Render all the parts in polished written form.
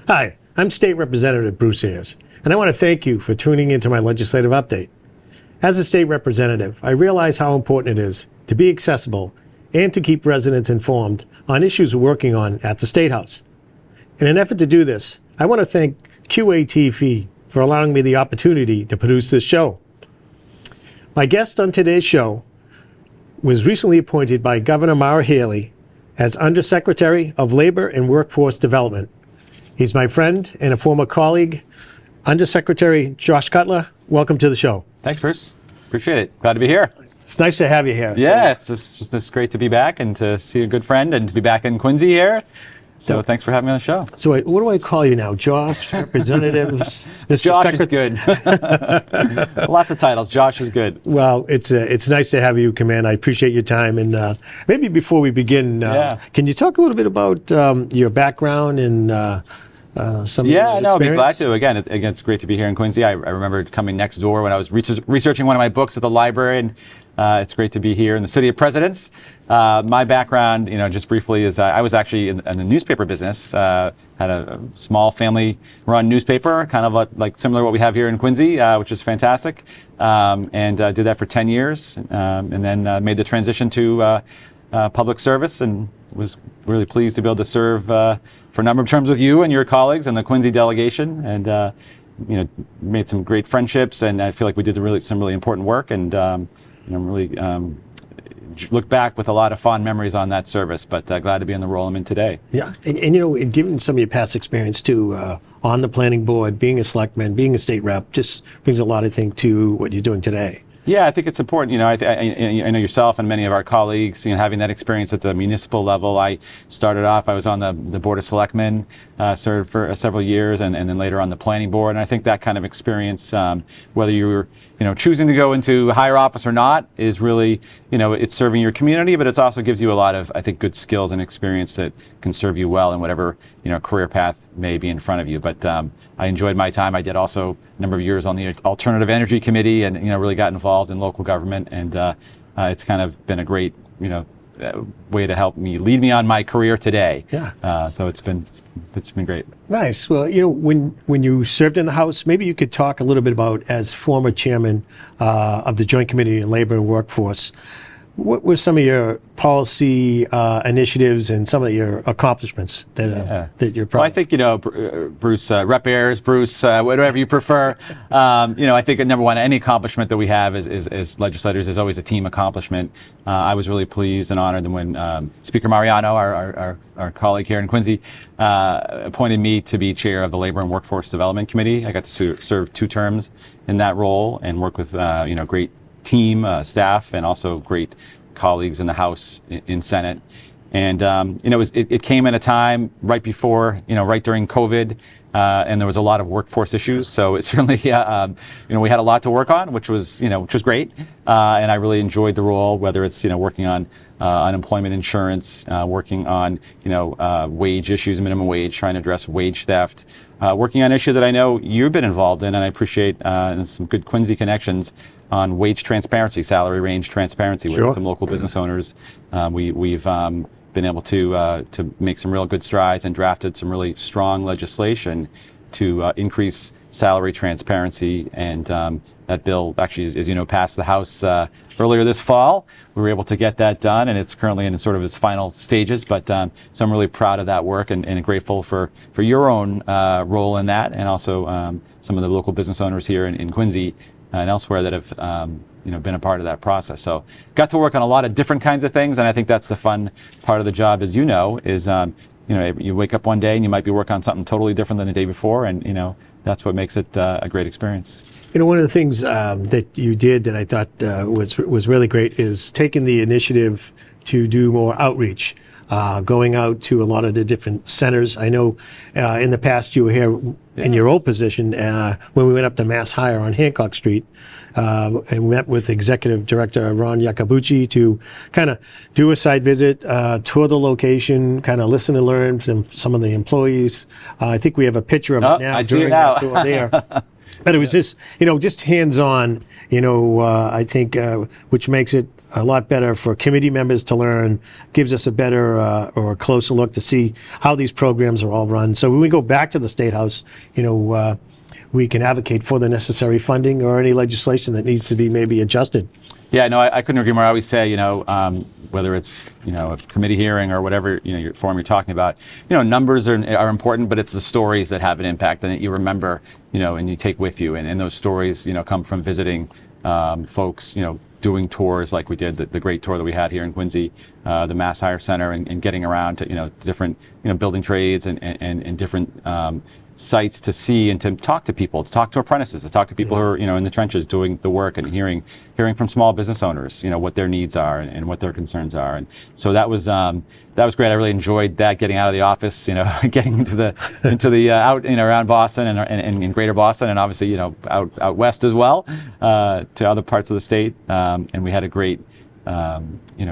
Hi, I'm State Representative Bruce Ayers, and I want to thank you for tuning into my legislative update. As a state representative, I realize how important it is to be accessible and to keep residents informed on issues we're working on at the State House. In an effort to do this, I want to thank QATV for allowing me the opportunity to produce this show. My guest on today's show was recently appointed by Governor Maura Healey as Undersecretary of Labor and Workforce Development. He's my friend and a former colleague, Undersecretary Josh Cutler. Welcome to the show. Thanks, Bruce. Appreciate it. Glad to be here. It's nice to have you here. Yeah, it's great to be back and to see a good friend and to be back in Quincy here. So thanks for having me on the show. So what do I call you now? Josh, Representatives, Mr. Josh is good. Lots of titles. Josh is good. Well, it's nice to have you come in. I appreciate your time. And maybe before we begin, can you talk a little bit about your background and some of your experience? I'd be glad to. Again, it's great to be here in Quincy. I remember coming next door when I was researching one of my books at the library, and it's great to be here in the City of Presidents. My background, just briefly, is I was actually in the newspaper business. Had a small family-run newspaper, kind of like similar to what we have here in Quincy, which is fantastic. And did that for 10 years, and then made the transition to public service, and was really pleased to be able to serve for a number of terms with you and your colleagues and the Quincy delegation, and made some great friendships, and I feel like we did some really important work, and really look back with a lot of fond memories on that service, but glad to be in the role I'm in today. Yeah, and given some of your past experience too, on the planning board, being a selectman, being a state rep, just brings a lot, I think, to what you're doing today. Yeah, I think it's important. I know yourself and many of our colleagues, having that experience at the municipal level. I started off, I was on the Board of Selectmen, served for several years, and then later on the planning board. And I think that kind of experience, whether you're choosing to go into higher office or not, is really, it's serving your community, but it also gives you a lot of, I think, good skills and experience that can serve you well in whatever, career path may be in front of you. But I enjoyed my time. I did also a number of years on the Alternative Energy Committee, and really got involved in local government, and it's kind of been a great way to help me lead me on my career today. Yeah. So it's been great. Nice. Well, when you served in the House, maybe you could talk a little bit about, as former chairman of the Joint Committee on Labor and Workforce, what were some of your policy initiatives and some of your accomplishments that you're proud of? Well, I think, Bruce, Rep Ayers, Bruce, whatever you prefer, I think number one, any accomplishment that we have as legislators is always a team accomplishment. I was really pleased and honored when Speaker Mariano, our colleague here in Quincy, appointed me to be chair of the Labor and Workforce Development Committee. I got to serve 2 terms in that role and work with, great team, staff, and also great colleagues in the House, in Senate. And it came at a time right before, right during COVID, and there was a lot of workforce issues. So it certainly, we had a lot to work on, which was great. And I really enjoyed the role, whether it's working on unemployment insurance, working on wage issues, minimum wage, trying to address wage theft, working on an issue that I know you've been involved in, and I appreciate some good Quincy connections on wage transparency, salary range transparency with some local business owners. We've been able to make some real good strides and drafted some really strong legislation to increase salary transparency, and that bill actually, as you know, passed the House earlier this fall. We were able to get that done, and it's currently in sort of its final stages, but so I'm really proud of that work, and grateful for your own role in that, and also some of the local business owners here in Quincy and elsewhere that have been a part of that process. So got to work on a lot of different kinds of things, and I think that's the fun part of the job, as you know, is you wake up one day and you might be working on something totally different than the day before, and that's what makes it a great experience. One of the things that you did that I thought was really great is taking the initiative to do more outreach, going out to a lot of the different centers. I know in the past you were here in your old position when we went up to Mass Hire on Hancock Street and met with Executive Director Ron Yakabuchi to kind of do a site visit, tour the location, kind of listen and learn from some of the employees. I think we have a picture of it now during that tour there. But it was just hands-on, I think, which makes it a lot better for committee members to learn, gives us a better or a closer look to see how these programs are all run. So when we go back to the State House, we can advocate for the necessary funding or any legislation that needs to be maybe adjusted. Yeah, no, I couldn't agree more. I always say, whether it's, a committee hearing or whatever, your forum you're talking about, numbers are important, but it's the stories that have an impact and that you remember, and you take with you. And those stories, come from visiting folks, doing tours like we did, the great tour that we had here in Quincy, the Mass Hire Center, and getting around to, different, building trades and different sites to see and to talk to people, to talk to apprentices, to talk to people who are, in the trenches doing the work, and hearing from small business owners, what their needs are and what their concerns are. And so that was great. I really enjoyed that, getting out of the office, getting into the out, around Boston and in greater Boston, and obviously, out west as well, to other parts of the state. And we had a great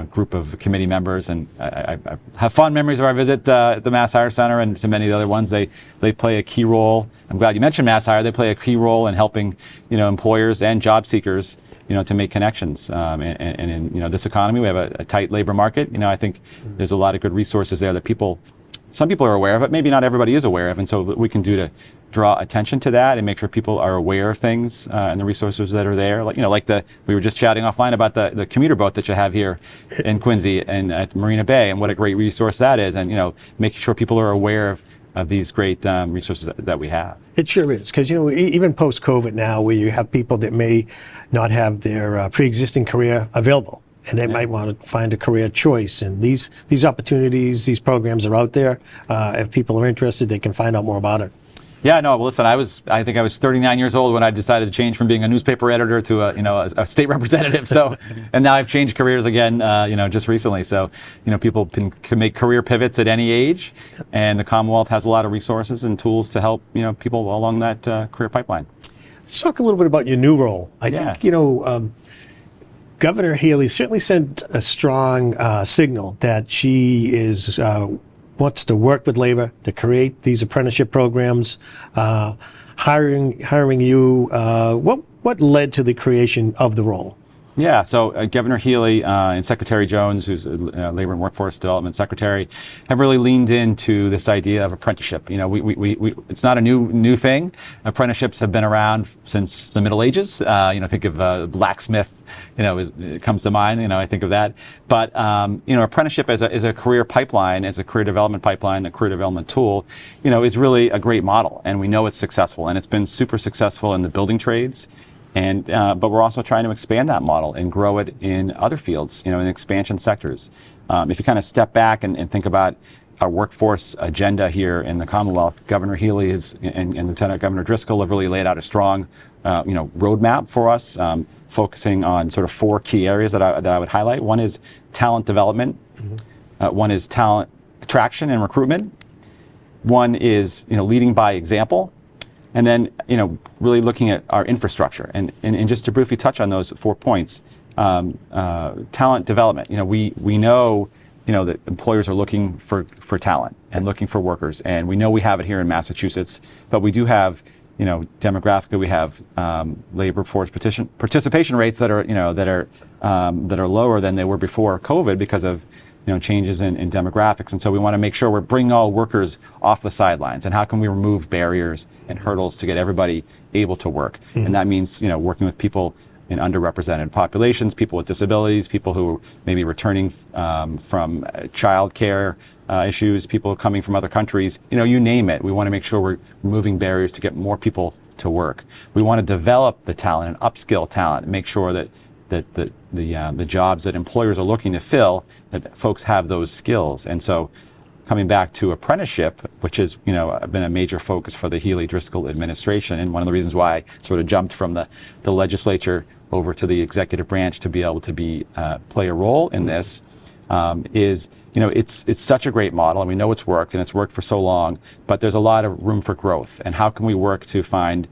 group of committee members, and I have fond memories of our visit at the Mass Hire Center and to many of the other ones. They play a key role. I'm glad you mentioned Mass Hire. They play a key role in helping employers and job seekers to make connections. And in this economy, we have a tight labor market. I think there's a lot of good resources there that some people are aware of, but maybe not everybody is aware of. And so what we can do to draw attention to that and make sure people are aware of things and the resources that are there. Like we were just chatting offline about the commuter boat that you have here in Quincy and at Marina Bay, and what a great resource that is. And, making sure people are aware of these great resources that we have. It sure is, because even post-COVID now, where you have people that may not have their pre-existing career available, and they might want to find a career choice, and these opportunities, these programs are out there. If people are interested, they can find out more about it. Yeah, no, well, listen, I think I was 39 years old when I decided to change from being a newspaper editor to a state representative. So, and now I've changed careers again, just recently. So, people can make career pivots at any age, and the Commonwealth has a lot of resources and tools to help, people along that career pipeline. Let's talk a little bit about your new role. I think, Governor Healey certainly sent a strong signal that she is wants to work with labor to create these apprenticeship programs. Hiring you. What led to the creation of the role? Yeah, so Governor Healey and Secretary Jones, who's Labor and Workforce Development Secretary, have really leaned into this idea of apprenticeship. It's not a new thing. Apprenticeships have been around since the Middle Ages. Think of blacksmith. It comes to mind. I think of that. But apprenticeship as a career pipeline, as a career development pipeline, a career development tool, is really a great model, and we know it's successful, and it's been super successful in the building trades. And but we're also trying to expand that model and grow it in other fields, in expansion sectors. If you kind of step back and think about our workforce agenda here in the Commonwealth, Governor Healey and Lieutenant Governor Driscoll have really laid out a strong, roadmap for us, focusing on sort of 4 key areas that I would highlight. One is talent development. One is talent attraction and recruitment. One is leading by example. And then, really looking at our infrastructure. And just to briefly touch on those 4 points, talent development. We know, that employers are looking for talent and looking for workers. And we know we have it here in Massachusetts, but we do have, demographically, we have labor force participation rates that are lower than they were before COVID because of changes in demographics. And so we want to make sure we're bringing all workers off the sidelines. And how can we remove barriers and hurdles to get everybody able to work? And that means, working with people in underrepresented populations, people with disabilities, people who may be returning from child care issues, people coming from other countries, you name it. We want to make sure we're removing barriers to get more people to work. We want to develop the talent and upskill talent and make sure that the jobs that employers are looking to fill, that folks have those skills. And so coming back to apprenticeship, which has been a major focus for the Healey-Driscoll administration, and one of the reasons why I sort of jumped from the legislature over to the executive branch to be able to play a role in this, is it's such a great model, and we know it's worked, and it's worked for so long, but there's a lot of room for growth. And how can we work to find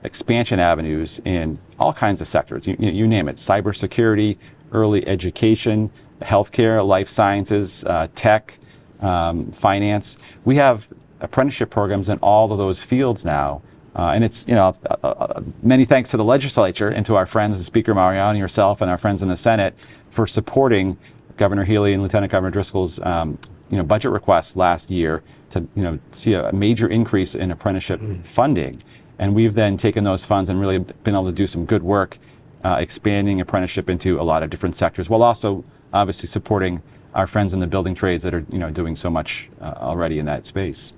expansion avenues in all kinds of sectors, you name it: cybersecurity, early education, healthcare, life sciences, tech, finance. We have apprenticeship programs in all of those fields now And it's, many thanks to the legislature and to our friends, Speaker Mariano, yourself, and our friends in the Senate for supporting Governor Healy and Lieutenant Governor Driscoll's, budget request last year to, see a major increase in apprenticeship funding. And we've then taken those funds and really been able to do some good work expanding apprenticeship into a lot of different sectors, while also obviously supporting our friends in the building trades that are, doing so much already in that space.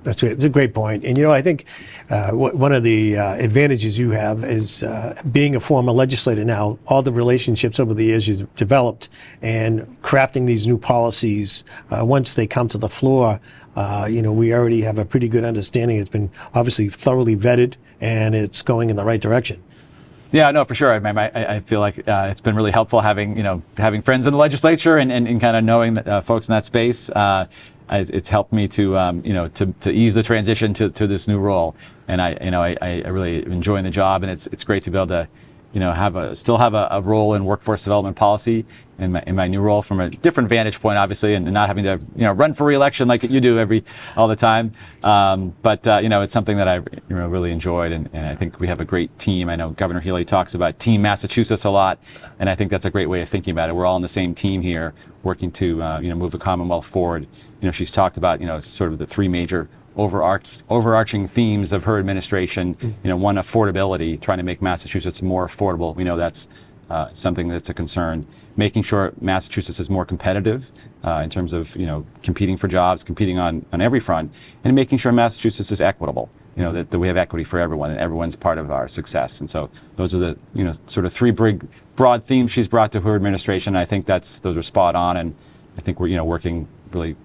That's great. It's a great point. And, I think one of the advantages you have is being a former legislator now, all the relationships over the years you've developed and crafting these new policies, once they come to the floor, we already have a pretty good understanding. It's been obviously thoroughly vetted and it's going in the right direction. Yeah, no, for sure. I feel like it's been really helpful having friends in the legislature and kind of knowing that, folks in that space. It's helped me to to ease the transition to this new role, and I really enjoying the job, and it's great to be able to still have a role in workforce development policy in my new role from a different vantage point, obviously, and not having to run for re-election like you do all the time. But it's something that I really enjoyed, and I think we have a great team. I know Governor Healy talks about Team Massachusetts a lot, and I think that's a great way of thinking about it. We're all on the same team here, working to move the Commonwealth forward. She's talked about sort of the three major overarching themes of her administration. One, affordability, trying to make Massachusetts more affordable. We know that's something that's a concern. Making sure Massachusetts is more competitive in terms of competing for jobs, competing on every front, and making sure Massachusetts is equitable. That we have equity for everyone, and everyone's part of our success. And so those are the sort of three broad themes she's brought to her administration. I think those are spot on, and I think we're working really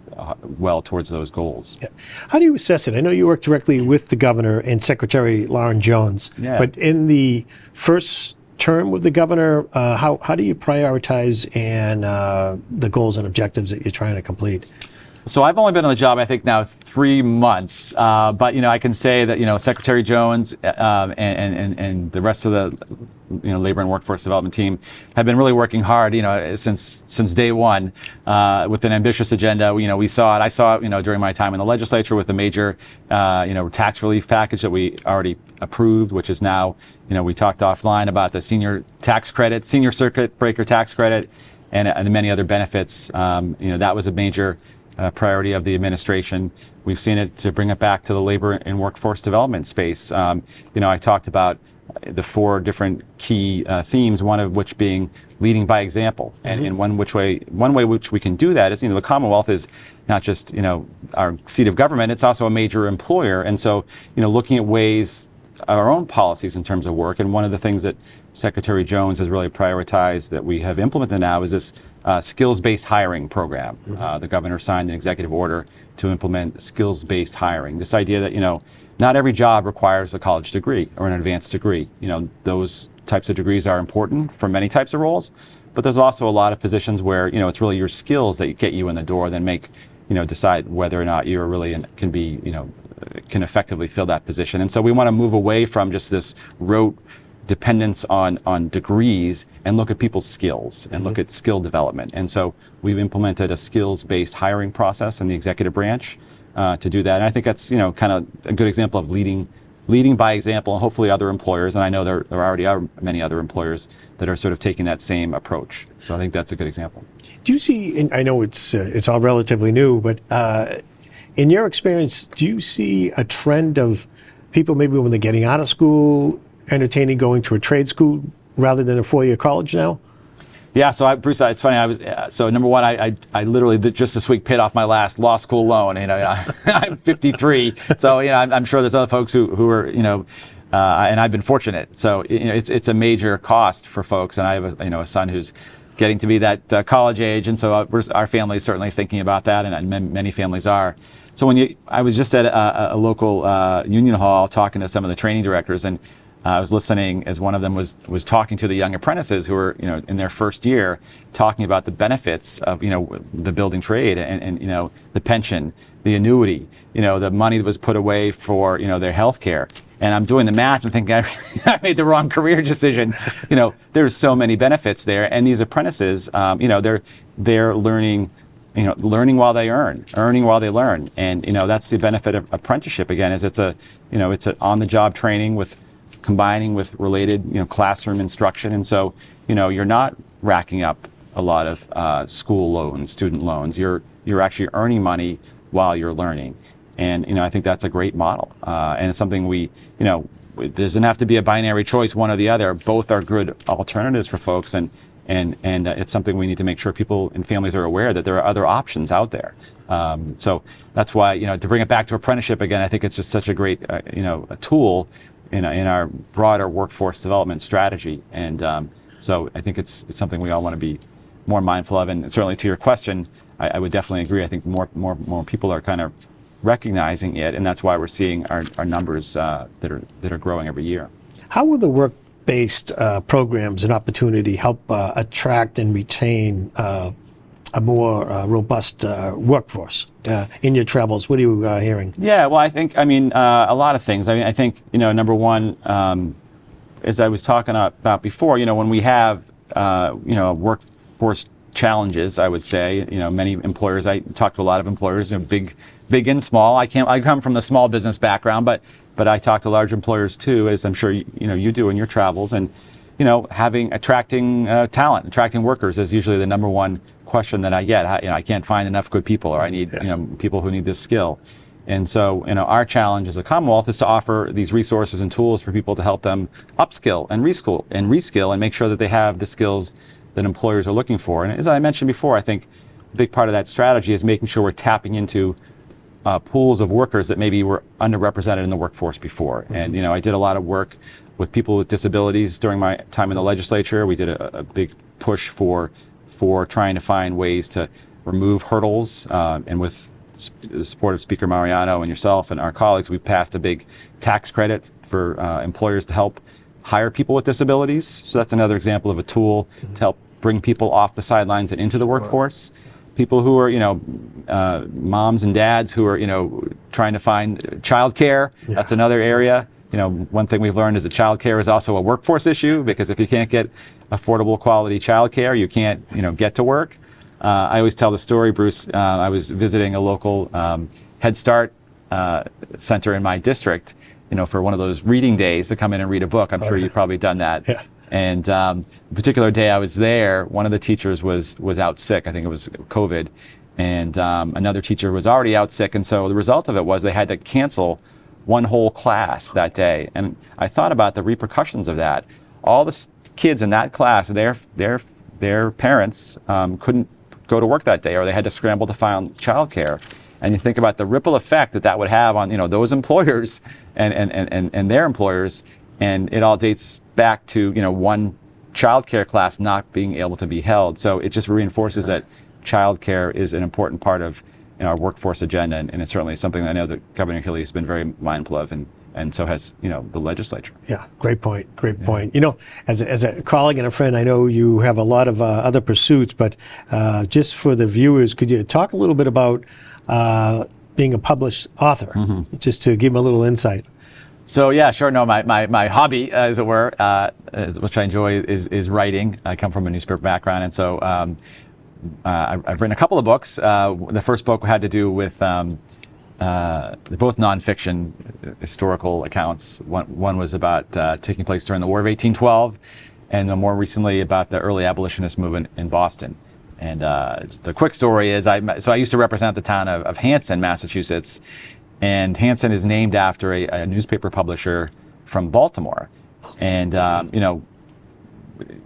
well towards those goals. Yeah. How do you assess it? I know you work directly with the governor and Secretary Lauren Jones, but in the first term with the governor, how do you prioritize and the goals and objectives that you're trying to complete? So I've only been on the job, I think, now 3 months, but I can say that Secretary Jones and the rest of the labor and workforce development team have been really working hard, since day one, with an ambitious agenda. We saw it. I saw it, during my time in the legislature with the major, tax relief package that we already approved, which is now, we talked offline about the senior tax credit, senior circuit breaker tax credit, and many other benefits. That was a major priority of the administration. We've seen it to bring it back to the labor and workforce development space. I talked about the 4 different key themes, one of which being leading by example. And one way which we can do that is, the Commonwealth is not just, our seat of government, it's also a major employer. And so, looking at ways, our own policies in terms of work, and one of the things that Secretary Jones has really prioritized that we have implemented now is this skills-based hiring program. The governor signed an executive order to implement skills-based hiring. This idea that, not every job requires a college degree or an advanced degree. Those types of degrees are important for many types of roles, but there's also a lot of positions where, it's really your skills that get you in the door, then decide whether or not you're really can effectively fill that position. And so we want to move away from just this rote dependence on degrees and look at people's skills and look at skill development. And so we've implemented a skills-based hiring process in the executive branch to do that. And I think that's kind of a good example of leading by example, and hopefully other employers, and I know there already are many other employers that are sort of taking that same approach. So I think that's a good example. Do you see, and I know it's all relatively new, but in your experience, do you see a trend of people maybe when they're getting out of school entertaining going to a trade school rather than a 4-year college now? Yeah, so Bruce, it's funny. I was so number one, I literally just this week paid off my last law school loan. I'm 53, so I'm sure there's other folks who are and I've been fortunate. So it's a major cost for folks, and I have a son who's getting to be that college age, and so our family is certainly thinking about that, and many families are. So I was just at a local union hall talking to some of the training directors, and I was listening as one of them was talking to the young apprentices who were in their first year, talking about the benefits of the building trade and the pension, the annuity, the money that was put away for their health care. And I'm doing the math and thinking I made the wrong career decision. There's so many benefits there, and these apprentices, they're learning learning while they earn, earning while they learn. And, that's the benefit of apprenticeship, again, is it's it's an on-the-job training with combining with related, classroom instruction. And so, you're not racking up a lot of school loans, student loans. You're actually earning money while you're learning. And, I think that's a great model. And it's something it doesn't have to be a binary choice, one or the other. Both are good alternatives for folks. And it's something we need to make sure people and families are aware that there are other options out there. So that's why, to bring it back to apprenticeship again, I think it's just such a great, a tool in our broader workforce development strategy. And so I think it's something we all want to be more mindful of. And certainly to your question, I would definitely agree. I think more people are kind of recognizing it, and that's why we're seeing our numbers that are growing every year. How will the work-based programs and opportunity help attract and retain a more robust workforce in your travels? What are you hearing? Yeah, well, I think, a lot of things. I think, number one, as I was talking about before, when we have, workforce challenges, I would say, many employers, I talk to a lot of employers, big and small. I come from the small business background, but I talk to large employers too, as I'm sure you do in your travels. And attracting talent, attracting workers is usually the number one question that I get. I can't find enough good people, or I need people who need this skill. And so our challenge as a Commonwealth is to offer these resources and tools for people to help them upskill and reskill and make sure that they have the skills that employers are looking for. And as I mentioned before, I think a big part of that strategy is making sure we're tapping into pools of workers that maybe were underrepresented in the workforce before. Mm-hmm. And I did a lot of work with people with disabilities during my time in the legislature. We did a big push for trying to find ways to remove hurdles, and with the support of Speaker Mariano and yourself and our colleagues, we passed a big tax credit for employers to help hire people with disabilities. So that's another example of a tool to help bring people off the sidelines and into the workforce. People who are, moms and dads who are, trying to find childcare. Yeah. That's another area. One thing we've learned is that childcare is also a workforce issue, because if you can't get affordable quality childcare, you can't, get to work. I always tell the story, Bruce. I was visiting a local Head Start center in my district, for one of those reading days to come in and read a book. I'm sure you've probably done that. Yeah. And the particular day I was there, one of the teachers was out sick. I think it was COVID. And another teacher was already out sick. And so the result of it was they had to cancel one whole class that day. And I thought about the repercussions of that. All the kids in that class, their parents couldn't go to work that day, or they had to scramble to find childcare. And you think about the ripple effect that would have on those employers and their employers. And it all dates back to one childcare class not being able to be held. So it just reinforces that childcare is an important part of our workforce agenda, and it's certainly something that I know that Governor Healy has been very mindful of, and so has the legislature. Yeah, great point. As a colleague and a friend, I know you have a lot of other pursuits, but just for the viewers, could you talk a little bit about being a published author, just to give them a little insight? So yeah, sure. No, my hobby, as it were, which I enjoy, is writing. I come from a newspaper background, and so I've written a couple of books. The first book had to do with both nonfiction historical accounts. One was about taking place during the War of 1812, and then more recently about the early abolitionist movement in Boston. And the quick story is, I used to represent the town of Hanson, Massachusetts. And Hanson is named after a newspaper publisher from Baltimore. And,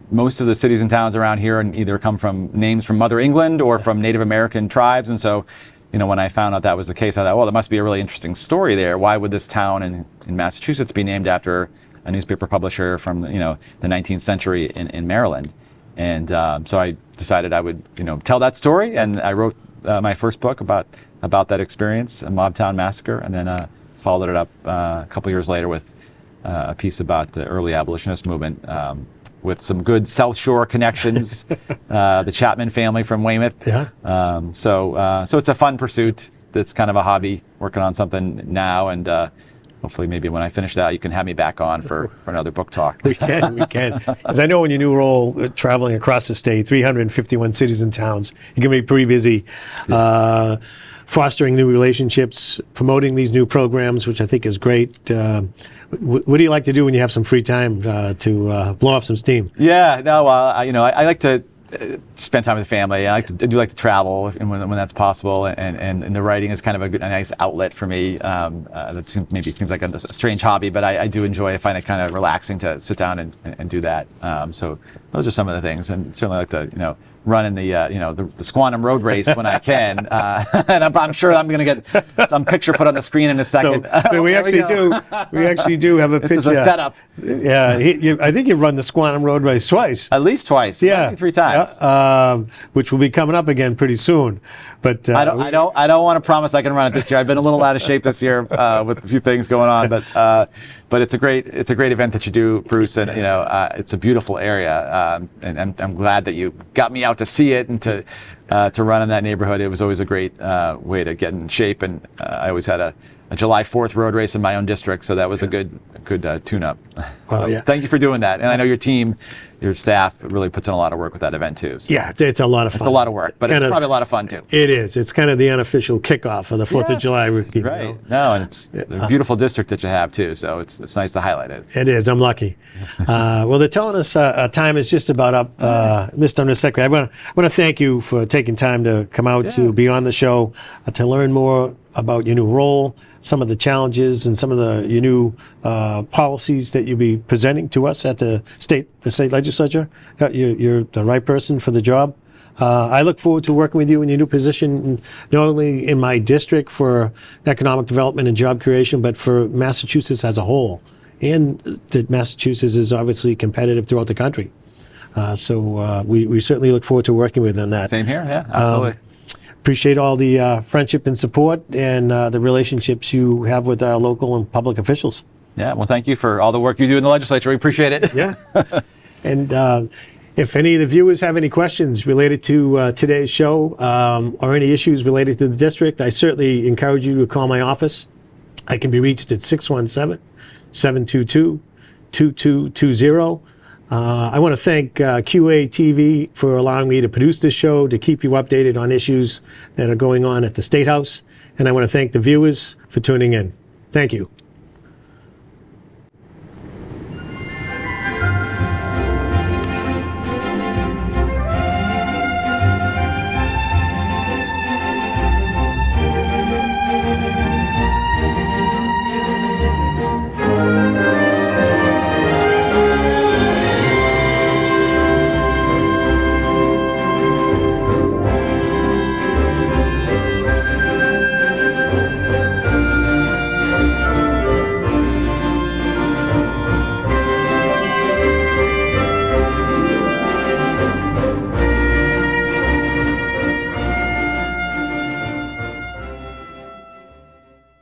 most of the cities and towns around here either come from names from Mother England or from Native American tribes. And so, when I found out that was the case, I thought, well, there must be a really interesting story there. Why would this town in Massachusetts be named after a newspaper publisher from, the 19th century in Maryland? And so I decided I would, tell that story. And I wrote my first book about that experience, a Mobtown Massacre, and then followed it up a couple years later with a piece about the early abolitionist movement, with some good South Shore connections, the Chapman family from Weymouth. Yeah. So it's a fun pursuit. That's kind of a hobby, working on something now, and hopefully maybe when I finish that, you can have me back on for another book talk. We can. Because I know in your new role, traveling across the state, 351 cities and towns, you're going to be pretty busy fostering new relationships, promoting these new programs, which I think is great. What do you like to do when you have some free time to blow off some steam? Yeah, no, I like to spend time with the family. I do like to travel when that's possible, and the writing is kind of a nice outlet for me. That seems like a strange hobby, but I do enjoy. I find it kind of relaxing to sit down and do that. So those are some of the things, and certainly like to run in the the Squantum Road Race when I can, and I'm sure I'm going to get some picture put on the screen in a second. So we actually do have a picture. This is a setup. Yeah, I think you've run the Squantum Road Race twice. At least twice. Yeah, maybe 3 times. Which will be coming up again pretty soon. But I don't want to promise I can run it this year. I've been a little out of shape this year with a few things going on, but it's a great event that you do, Bruce, and it's a beautiful area, and I'm glad that you got me out to see it and to run in that neighborhood. It was always a great way to get in shape, and I always had a July 4th road race in my own district, so that was a good tune-up. Well, So thank you for doing that, and I know your team, your staff really puts in a lot of work with that event too. So yeah, it's a lot of fun. it's a lot of work, but it's probably a lot of fun too. It is. It's kind of the unofficial kickoff of the 4th of July weekend. you Right. know? No, and it's a beautiful district that you have too, so it's nice to highlight it. It is. I'm lucky. Well, they're telling us time is just about up. Mr. Undersecretary, I want to thank you for taking time to come out to be on the show, to learn more about your new role, some of the challenges, and some of your new policies that you'll be presenting to us at the state legislature. You're the right person for the job. I look forward to working with you in your new position, not only in my district for economic development and job creation, but for Massachusetts as a whole. And that Massachusetts is obviously competitive throughout the country. So we certainly look forward to working with you on that. Same here, yeah, absolutely. Appreciate all the friendship and support and the relationships you have with our local and public officials. Yeah, well, thank you for all the work you do in the legislature. We appreciate it. Yeah. And if any of the viewers have any questions related to today's show or any issues related to the district, I certainly encourage you to call my office. I can be reached at 617-722-2220. I want to thank QA-TV for allowing me to produce this show, to keep you updated on issues that are going on at the State House. And I want to thank the viewers for tuning in. Thank you.